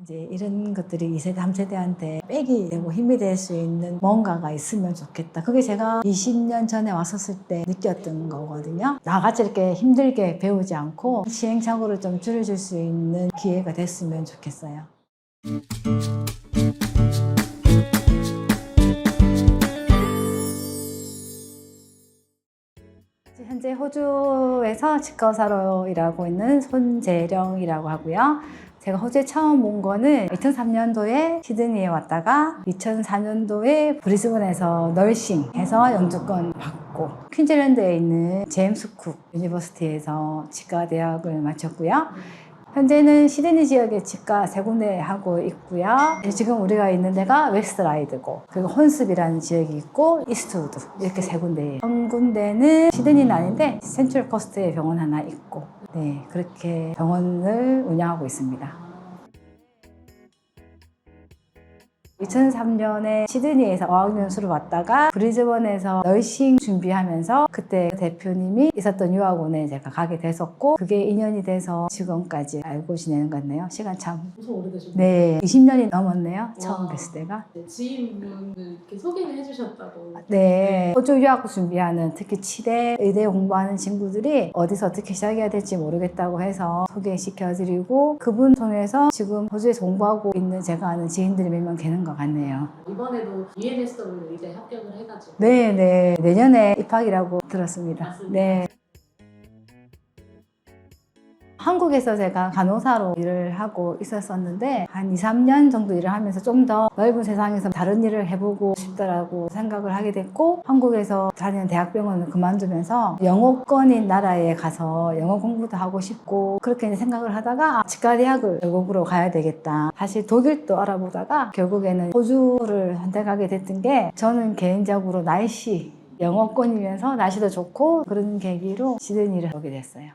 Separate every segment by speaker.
Speaker 1: 이제 이런 것들이 2세대, 3세대한테 백이 되고 힘이 될 수 있는 뭔가가 있으면 좋겠다. 그게 제가 20년 전에 왔었을 때 느꼈던 거거든요. 나같이 이렇게 힘들게 배우지 않고 시행착오를 좀 줄여줄 수 있는 기회가 됐으면 좋겠어요. 현재 호주에서 치과의사로 일하고 있는 손재령이라고 하고요. 제가 호주에 처음 온 거는 2003년도에 시드니에 왔다가 2004년도에 브리즈번에서 널싱해서 영주권 받고 퀸즐랜드에 있는 제임스 쿡 유니버시티에서 치과대학을 마쳤고요. 현재는 시드니 지역에 치과 3군데 하고 있고요. 지금 우리가 있는 데가 웨스트라이드고, 그리고 혼습이라는 지역이 있고, 이스트우드 이렇게 3군데예요. 한 군데는 시드니는 아닌데 센트럴 코스트에 병원 하나 있고, 네, 그렇게 병원을 운영하고 있습니다. 2003년에 시드니에서 어학연수를 왔다가 브리즈번에서 널싱 준비하면서 그때 대표님이 있었던 유학원에 제가 가게 됐었고, 그게 인연이 돼서 지금까지 알고 지내는 것 같네요. 시간 참
Speaker 2: 엄청 오래되셨네요.
Speaker 1: 네, 20년이 넘었네요. 처음 뵀을 때가.
Speaker 2: 네, 지인분을 이렇게 소개를 해주셨다고.
Speaker 1: 네, 호주 유학 준비하는 특히 치대, 의대 공부하는 친구들이 어디서 어떻게 시작해야 될지 모르겠다고 해서 소개시켜드리고, 그분 통해서 지금 호주에서 공부하고 있는 제가 아는 지인들이 몇 명 계는 것 같네요.
Speaker 2: 이번에도 UNSW 의대 합격을 해가지고.
Speaker 1: 네, 내년에 입학이라고 들었습니다.
Speaker 2: 맞습니다.
Speaker 1: 네. 한국에서 제가 간호사로 일을 하고 있었었는데 한 2, 3년 정도 일을 하면서 좀 더 넓은 세상에서 다른 일을 해보고 싶더라고 생각을 하게 됐고, 한국에서 다니는 대학병원을 그만두면서 영어권인 나라에 가서 영어 공부도 하고 싶고, 그렇게 이제 생각을 하다가 치과대학을 외국으로 가야 되겠다. 사실 독일도 알아보다가 결국에는 호주를 선택하게 됐던 게, 저는 개인적으로 날씨, 영어권이면서 날씨도 좋고 그런 계기로 시드니를 오게 됐어요.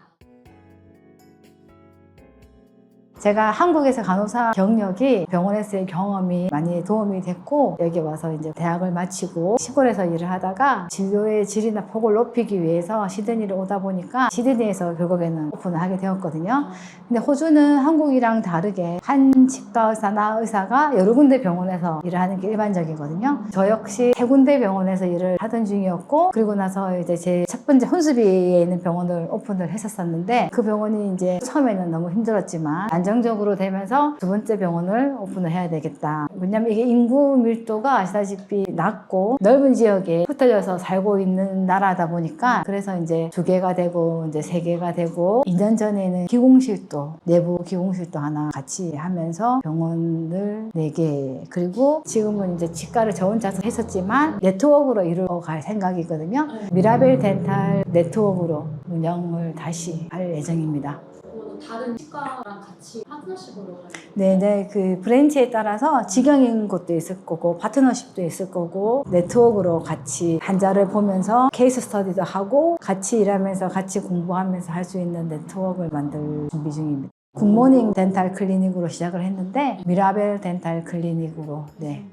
Speaker 1: 제가 한국에서 간호사 경력이 병원에서의 경험이 많이 도움이 됐고, 여기 와서 이제 대학을 마치고 시골에서 일을 하다가 진료의 질이나 폭을 높이기 위해서 시드니를 오다 보니까 시드니에서 결국에는 오픈을 하게 되었거든요. 근데 호주는 한국이랑 다르게 한 치과 의사나 의사가 여러 군데 병원에서 일을 하는 게 일반적이거든요. 저 역시 3군데 병원에서 일을 하던 중이었고, 그리고 나서 이제 제 첫 번째 혼수비에 있는 병원을 오픈을 했었는데, 그 병원이 이제 처음에는 너무 힘들었지만 안정적으로 되면서 두 번째 병원을 오픈을 해야 되겠다. 왜냐면 이게 인구 밀도가 아시다시피 낮고 넓은 지역에 흩어져서 살고 있는 나라다 보니까, 그래서 이제 2개가 되고 이제 3개가 되고, 2년 전에는 기공실도, 내부 기공실도 하나 같이 하면서 병원을 4개, 그리고 지금은 이제 치과를 저 혼자서 했었지만 네트워크로 이루어갈 생각이거든요. 미라벨 덴탈 네트워크로 운영을 다시 할 예정입니다.
Speaker 2: 다른 치과랑 같이 파트너십으로 하는.
Speaker 1: 네네, 그 브랜치에 따라서 직영인 곳도 있을 거고 파트너십도 있을 거고, 네트워크로 같이 환자를 보면서 케이스 스터디도 하고 같이 일하면서 같이 공부하면서 할 수 있는 네트워크를 만들 준비 중입니다. 굿모닝 덴탈 클리닉으로 시작을 했는데 미라벨 덴탈 클리닉으로. 네.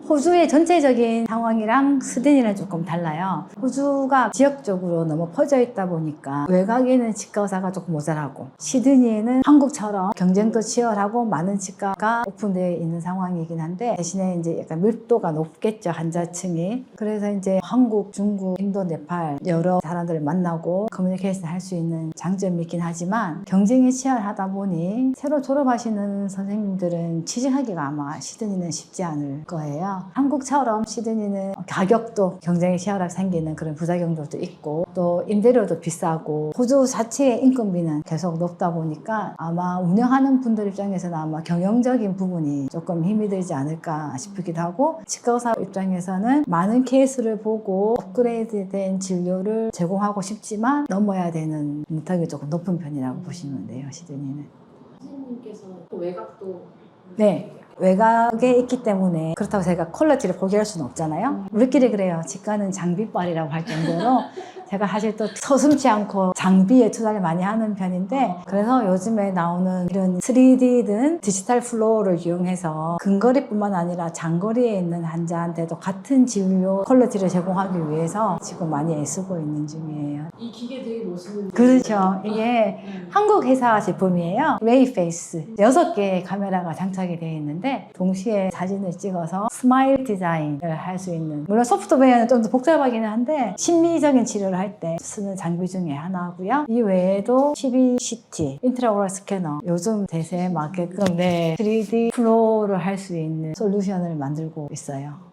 Speaker 1: 호주의 전체적인 상황이랑 시드니는 조금 달라요. 호주가 지역적으로 너무 퍼져 있다 보니까 외곽에는 치과 의사가 조금 모자라고, 시드니에는 한국처럼 경쟁도 치열하고 많은 치과가 오픈되어 있는 상황이긴 한데, 대신에 이제 약간 밀도가 높겠죠, 환자층이. 그래서 이제 한국, 중국, 인도, 네팔 여러 사람들을 만나고 커뮤니케이션 할 수 있는 장점이 있긴 하지만, 경쟁이 치열하다 보니 새로 졸업하시는 선생님들은 취직하기가 아마 시드니는 쉽지 않을 거예요. 한국처럼 시드니는 가격도 경쟁이 치열하게 생기는 그런 부작용들도 있고, 또 임대료도 비싸고, 호주 자체의 인건비는 계속 높다 보니까 아마 운영하는 분들 입장에서는 아마 경영적인 부분이 조금 힘이 들지 않을까 싶기도 하고, 치과의사 입장에서는 많은 케이스를 보고 업그레이드된 진료를 제공하고 싶지만 넘어야 되는 문턱이 조금 높은 편이라고 보시면 돼요, 시드니는.
Speaker 2: 선생님께서 또 외곽도.
Speaker 1: 네, 외곽에 있기 때문에 그렇다고 제가 퀄리티를 포기할 수는 없잖아요. 우리끼리 그래요. 치과는 장비빨이라고 할 정도로 제가 사실 또 서슴지 않고 장비에 투자를 많이 하는 편인데 그래서 요즘에 나오는 이런 3D든 디지털 플로어를 이용해서 근거리뿐만 아니라 장거리에 있는 환자한테도 같은 진료 퀄리티를 제공하기 위해서 지금 많이 애쓰고 있는 중이에요.
Speaker 2: 이 기계 되게 멋있는데.
Speaker 1: 그렇죠. 이게
Speaker 2: 네.
Speaker 1: 한국 회사 제품이에요. 웨이페이스 6개의 카메라가 장착이 되어 있는데 동시에 사진을 찍어서 스마일 디자인을 할 수 있는, 물론 소프트웨어는 좀 더 복잡하기는 한데 심리적인 치료를 할 때 쓰는 장비 중에 하나고요. 이 외에도 12CT 인트라오럴 스캐너, 요즘 대세에 맞게끔 3D 플로어를 할 수 있는 솔루션을 만들고 있어요.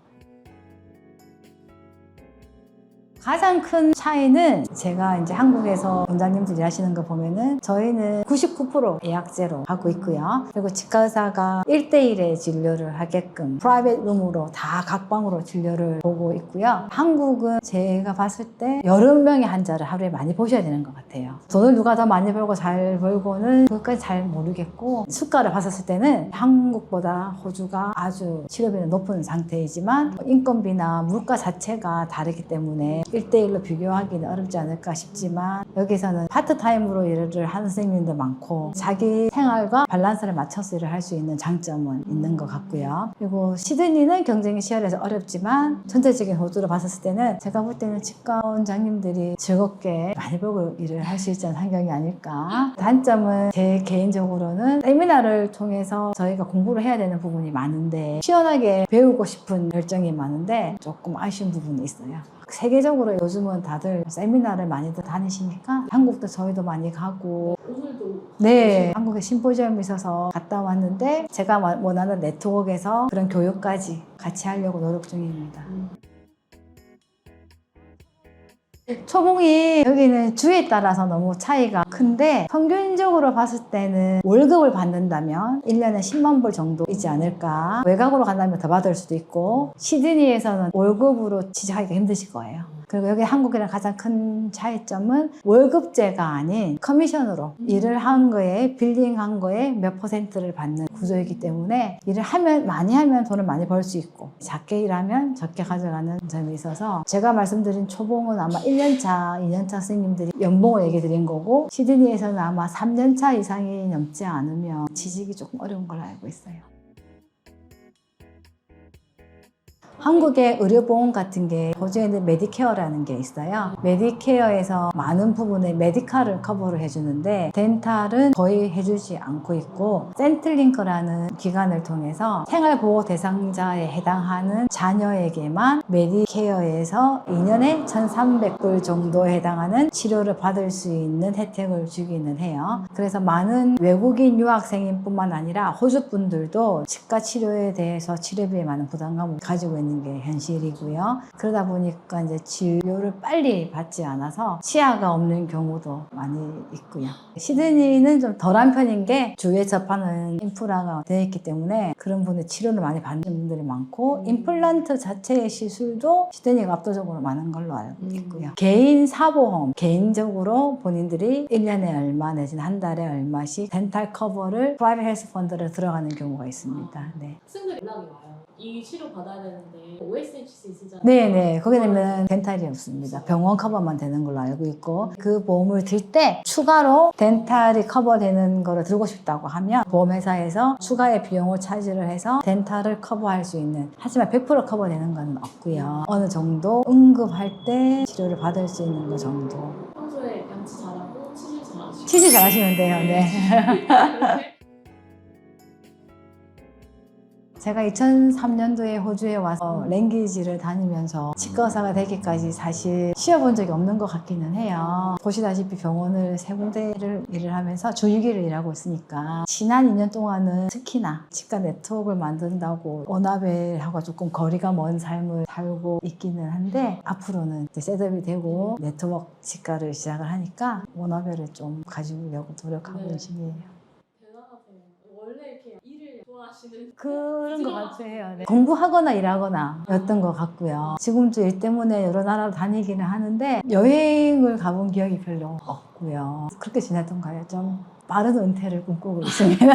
Speaker 1: 가장 큰 차이는 제가 이제 한국에서 원장님들이 하시는 거 보면은 저희는 99% 예약제로 하고 있고요. 그리고 치과의사가 1대1의 진료를 하게끔 프라이빗 룸으로 다 각 방으로 진료를 보고 있고요. 한국은 제가 봤을 때 여러 명의 환자를 하루에 많이 보셔야 되는 것 같아요. 돈을 누가 더 많이 벌고 잘 벌고는 그것까지 잘 모르겠고, 수가를 봤었을 때는 한국보다 호주가 아주 치료비는 높은 상태이지만 인건비나 물가 자체가 다르기 때문에 1대1로 비교하기는 어렵지 않을까 싶지만, 여기서는 파트타임으로 일을 하는 선생님도 많고 자기 생활과 밸런스를 맞춰서 일을 할 수 있는 장점은 있는 것 같고요. 그리고 시드니는 경쟁이 치열해서 어렵지만 전체적인 호주로 봤을 때는 제가 볼 때는 치과 원장님들이 즐겁게 많이 보고 일을 할 수 있는 환경이 아닐까. 단점은 제 개인적으로는 세미나를 통해서 저희가 공부를 해야 되는 부분이 많은데 시원하게 배우고 싶은 열정이 많은데 조금 아쉬운 부분이 있어요. 세계적으로 요즘은 다들 세미나를 많이들 다니시니까 한국도 저희도 많이 가고,
Speaker 2: 오늘도
Speaker 1: 네, 한국에 심포지엄이 있어서 갔다 왔는데 제가 원하는 네트워크에서 그런 교육까지 같이 하려고 노력 중입니다. 초봉이 여기는 주에 따라서 너무 차이가 큰데 평균적으로 봤을 때는 월급을 받는다면 1년에 10만 불 정도이지 않을까. 외곽으로 간다면 더 받을 수도 있고, 시드니에서는 월급으로 취직하기가 힘드실 거예요. 그리고 여기 한국이랑 가장 큰 차이점은 월급제가 아닌 커미션으로 일을 한 거에, 빌링한 거에 몇 %를 받는 구조이기 때문에 일을 하면, 많이 하면 돈을 많이 벌 수 있고 작게 일하면 적게 가져가는 점이 있어서, 제가 말씀드린 초봉은 아마 1년차, 2년차 선생님들이 연봉을 얘기 드린 거고, 시드니에서는 아마 3년차 이상이 넘지 않으면 취직이 조금 어려운 걸로 알고 있어요. 한국의 의료보험 같은 게 호주에는 메디케어라는 게 있어요. 메디케어에서 많은 부분의 메디칼을 커버를 해주는데 덴탈은 거의 해주지 않고 있고, 센틀링크라는 기관을 통해서 생활보호 대상자에 해당하는 자녀에게만 메디케어에서 2년에 1,300불 정도에 해당하는 치료를 받을 수 있는 혜택을 주기는 해요. 그래서 많은 외국인 유학생인 뿐만 아니라 호주 분들도 치과 치료에 대해서 치료비에 많은 부담감을 가지고 있는 게 현실이고요. 그러다 보니까 이제 진료를 빨리 받지 않아서 치아가 없는 경우도 많이 있고요. 시드니는 좀 덜한 편인 게 주위에 접하는 인프라가 되어 있기 때문에 그런 분들 치료를 많이 받는 분들이 많고, 임플란트 자체의 시술도 시드니가 압도적으로 많은 걸로 알고 있고요. 개인 사보험, 개인적으로 본인들이 1년에 얼마 내지는 한 달에 얼마씩 덴탈 커버를 프라이빗 헬스 펀드를 들어가는 경우가 있습니다. 네.
Speaker 2: 학생들 연락이 와요. 이 치료 받아야 되는데 OSHC 있으잖아요.
Speaker 1: 네네, 거기는 덴탈이 없습니다. 병원 커버만 되는 걸로 알고 있고, 그 보험을 들 때 추가로 덴탈이 커버되는 거를 들고 싶다고 하면 보험회사에서 추가의 비용을 차지를 해서 덴탈을 커버할 수 있는, 하지만 100% 커버되는 건 없고요. 어느 정도 응급할 때 치료를 받을 수 있는 거 정도.
Speaker 2: 평소에 양치 잘하고 치질 잘하시고.
Speaker 1: 치즈 잘하시면 돼요. 네. 제가 2003년도에 호주에 와서 랭귀지를 다니면서 치과 의사가 되기까지 사실 쉬어본 적이 없는 것 같기는 해요. 보시다시피 병원을 3군데를 일을 하면서 주 6일을 일하고 있으니까 지난 2년 동안은 특히나 치과 네트워크를 만든다고 워나벨하고 조금 거리가 먼 삶을 살고 있기는 한데, 앞으로는 이제 셋업이 되고 네트워크 치과를 시작을 하니까 워나벨을 좀 가지려고 노력하고 있는 중이에요.
Speaker 2: 대단하세요. 원래 이렇게 일을 좋아하시는
Speaker 1: 그런 것 같아요. 네. 공부하거나 일하거나 였던 것 같고요. 지금도 일 때문에 여러 나라로 다니기는 하는데 여행을 가본 기억이 별로 없고, 있고요. 그렇게 지냈던가요? 좀 빠른 은퇴를 꿈꾸고 있습니다.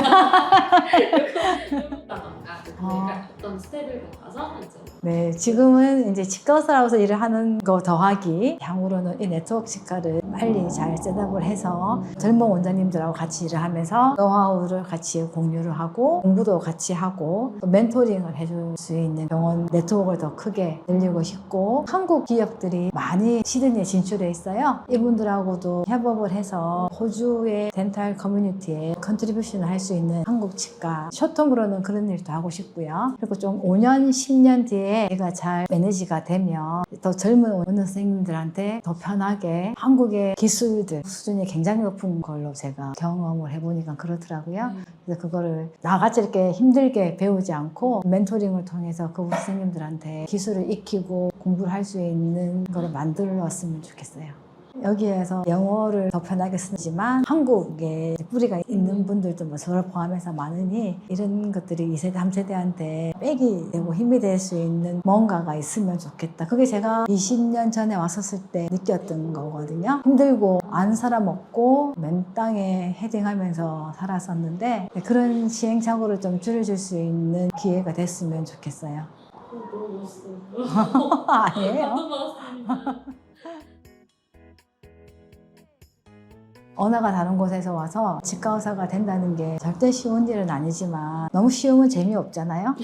Speaker 2: 다던가 그러니까 어떤 스텝을 밟아서 이제
Speaker 1: 네, 지금은 이제 치과 의사로서 일을 하는 거 더하기 향후로는 이 네트워크 치과를 빨리 잘 셋업을 해서 젊은 원장님들하고 같이 일을 하면서 노하우를 같이 공유를 하고 공부도 같이 하고 또 멘토링을 해줄 수 있는 병원 네트워크를 더 크게 늘리고 싶고 한국 기업들이 많이 시드니에 진출해 있어요. 이분들하고도 협업을 해서 호주의 덴탈 커뮤니티에 컨트리뷰션을 할 수 있는 한국 치과 쇼텀으로는 그런 일도 하고 싶고요. 그리고 좀 5년, 10년 뒤에 내가 잘 매니지가 되면 더 젊은 원장 선생님들한테 더 편하게 한국의 기술들 수준이 굉장히 높은 걸로 제가 경험을 해보니까 그렇더라고요. 그래서 그거를 나같이 이렇게 힘들게 배우지 않고 멘토링을 통해서 그 선생님들한테 기술을 익히고 공부를 할 수 있는 걸 만들었으면 좋겠어요. 여기에서 영어를 더 편하게 쓰지만 한국에 뿌리가 있는 분들도 뭐 저를 포함해서 많으니 이런 것들이 2세대, 3세대한테 백이 되고 힘이 될 수 있는 뭔가가 있으면 좋겠다. 그게 제가 20년 전에 왔었을 때 느꼈던 거거든요. 힘들고 안 살아먹고 맨 땅에 헤딩하면서 살았었는데 그런 시행착오를 좀 줄여줄 수 있는 기회가 됐으면 좋겠어요.
Speaker 2: 너무 멋있어요.
Speaker 1: 아니에요.
Speaker 2: 감동받았습니다.
Speaker 1: 언어가 다른 곳에서 와서 치과 의사가 된다는 게 절대 쉬운 일은 아니지만 너무 쉬우면 재미없잖아요.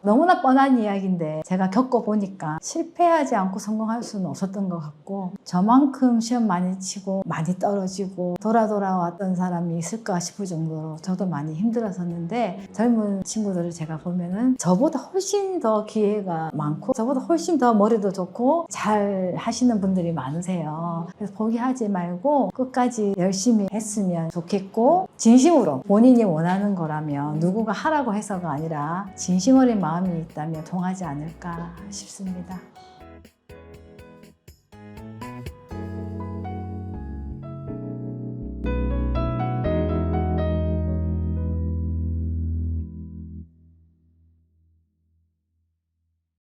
Speaker 1: 너무나 뻔한 이야기인데 제가 겪어보니까 실패하지 않고 성공할 수는 없었던 것 같고 저만큼 시험 많이 치고 많이 떨어지고 돌아왔던 사람이 있을까 싶을 정도로 저도 많이 힘들었었는데 젊은 친구들을 제가 보면은 저보다 훨씬 더 기회가 많고 저보다 훨씬 더 머리도 좋고 잘 하시는 분들이 많으세요. 그래서 포기하지 말고 끝까지 열심히 했으면 좋겠고 진심으로 본인이 원하는 거라면 누구가 하라고 해서가 아니라 진심 어린 마음이 있다면 통하지 않을까 싶습니다.